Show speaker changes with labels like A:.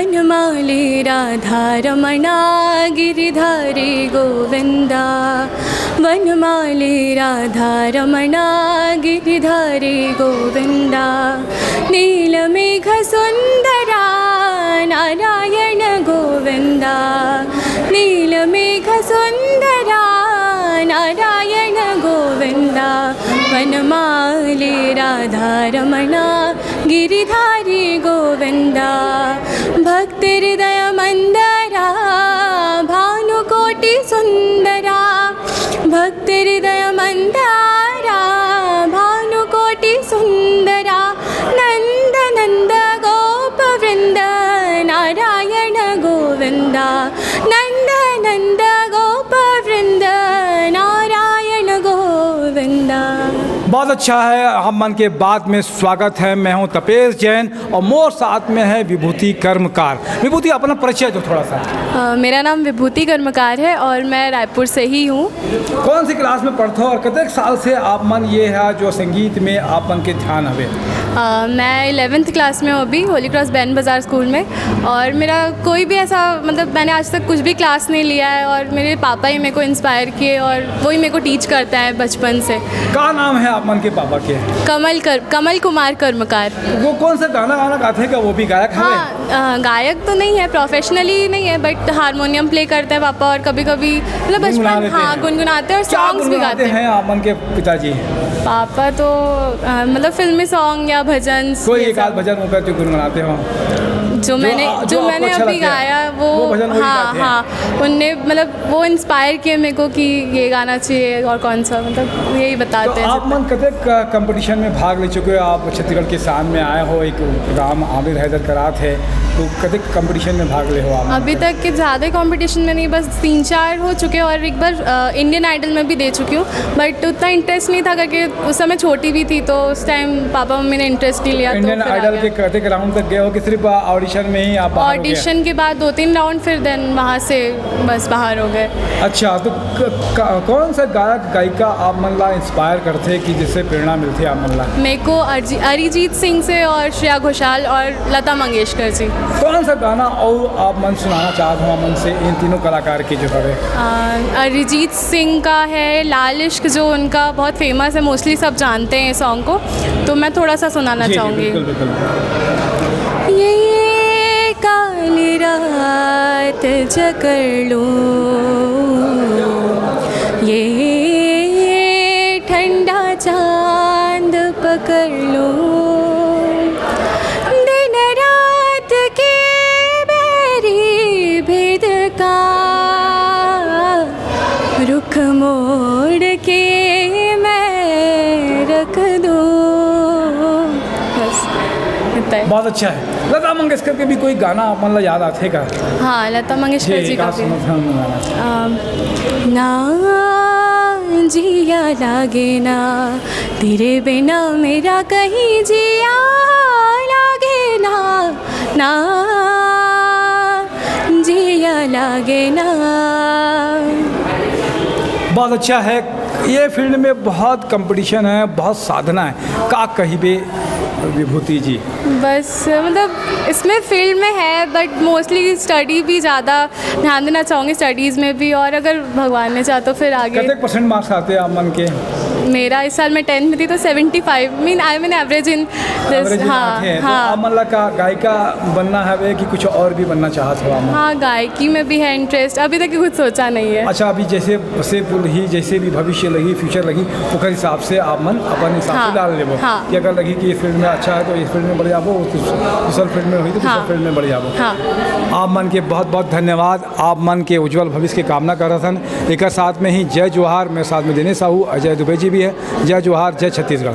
A: वनमाली राधा रमणा गिरिधारी गोविंदा वनमाली राधा रमणा गिरिधारी गोविंदा नीलमेघ सुंदरा नारायण गोविंदा नीलमेघ सुंदरा नारायण गोविंदा वनमाली राधा रमणा गिरिधारी गोविंदा भक्ति हृदय मंदरा भानुकोटि सुंदरा भक्ति हृदय मंदरा भानुकोटि सुंदरा नंद नंद गोप वृंद नारायण गोविंदा नंद नंद गोप वृंद नारायण गोविंदा।
B: बहुत अच्छा है। हम मन के बाद में स्वागत है। मैं हूं तपेश जैन और मोर साथ में है विभूति कर्मकार। विभूति अपना परिचय दो थोड़ा सा।
A: मेरा नाम विभूति कर्मकार है और मैं रायपुर से ही हूँ।
B: कौन सी क्लास में पढ़ते हो और कितने साल से आप मन ये है जो संगीत में आप मन के ध्यान हवे?
A: मैं 11th क्लास में हूँ अभी होली क्रॉस बैन बाज़ार स्कूल में और मेरा कोई भी ऐसा मतलब मैंने आज तक कुछ भी क्लास नहीं लिया है और मेरे पापा ही मेरे को इंस्पायर किए और वही मेरे को टीच करता है बचपन से।
B: क्या नाम है आप मन के पापा के?
A: कमल कुमार कर्मकार।
B: वो कौन सा गाना गाते हैं? क्या वो भी गायक हैं?
A: हाँ, गायक तो नहीं है, प्रोफेशनली नहीं है, बट हारमोनियम प्ले करते हैं पापा और कभी कभी मतलब बचपन गुनगुनाते हैं और सॉन्ग्स भी गाते हैं।
B: आप मन के पिताजी?
A: पापा तो मतलब फिल्मी सॉन्ग या भजन,
B: कोई एक आध भजन होकर जो गुनगुनाते हो?
A: जो मैंने अभी गाया वो हाँ उनने मतलब वो इंस्पायर किए मेरे को कि ये गाना चाहिए और कौन सा मतलब यही बताते हैं।
B: आप मन कते कंपटीशन में भाग ले चुके हो? आप छत्तीसगढ़ के शान में आए हो, एक प्रोग्राम आमिर हैदर करा थे, तो कते कंपटीशन में भाग ले हो आप?
A: अभी तक के ज़्यादा कंपटीशन में नहीं, बस 3-4 हो चुके और एक बार इंडियन आइडल में भी दे चुकी हूँ, बट उतना इंटरेस्ट नहीं था क्योंकि उस समय छोटी भी थी तो उस टाइम पापा मम्मी ने इंटरेस्ट नहीं लिया।
B: इंडियन आइडल के कते राउंड तक गए हो कि सिर्फ ऑडिशन में ही आप बाहर हो गए?
A: ऑडिशन के बाद 2-3 राउंड, फिर देन वहाँ से बस बाहर हो गए।
B: अच्छा, तो कौन सा गायक गायिका आप मन ला इंस्पायर करते कि जिससे प्रेरणा मिलती है आप मन ला?
A: मेरे को अरिजीत सिंह से और श्रेया घोषाल और लता मंगेशकर जी।
B: कौन सा गाना और आप मन सुनाना चाहते हो मन से इन तीनों कलाकार की जो है?
A: अरिजीत सिंह का है लाल इश्क, जो उनका बहुत फेमस है, मोस्टली सब जानते हैं सॉन्ग को, तो मैं थोड़ा सा सुनाना चाहूँगी। ये काली रात जकड़ लो, ये ठंडा चांद पकड़ लो, दिन रात के बैरी भेद का रुख मोड़ के मैं रख दूँ। बस इतना है।
B: बहुत अच्छा है। लता मंगेशकर के भी कोई गाना आप मन ला याद आते का?
A: हाँ, लता मंगेशकर जी का भी। ना जिया लागे ना तेरे बिना मेरा कहीं जिया लागे ना, ना जिया लागे ना।
B: बहुत अच्छा है। ये फील्ड में बहुत कंपटीशन है, बहुत साधना है। का कही बे विभूति जी?
A: बस मतलब इसमें फील्ड में है बट मोस्टली स्टडी भी ज़्यादा ध्यान देना चाहूँगी, स्टडीज़ में भी, और अगर भगवान ने चाहा तो फिर आगे।
B: कितने % मार्क्स आते हैं आप मन के?
A: मेरा इस साल मैं 10th में थी तो 75 mean I mean average in this. हाँ हाँ।
B: तो मतलब का गायिका बनना है कि कुछ और भी बनना चाहते हो?
A: हाँ, गायकी में भी है इंटरेस्ट, अभी तक कुछ सोचा नहीं है।
B: अच्छा, अभी जैसे से ही जैसे भी भविष्य लगी, फ्यूचर लगी, तो हिसाब से आप मन अपन हिसाब से डाल लेबो कि अगर लगी कि ये फील्ड में अच्छा है तो इस फील्ड में बढ़ जाबो, दूसर फील्ड में हुई तो दूसर फील्ड में बढ़ जाबो। आप मन के बहुत बहुत धन्यवाद। आप मन के उज्जवल भविष्य की कामना कर रहे थे। एक साथ में ही जय जोहार। मेरे साथ में दिनेश साहू, अजय दुबे जी भी है। जय जोहार, जय छत्तीसगढ़।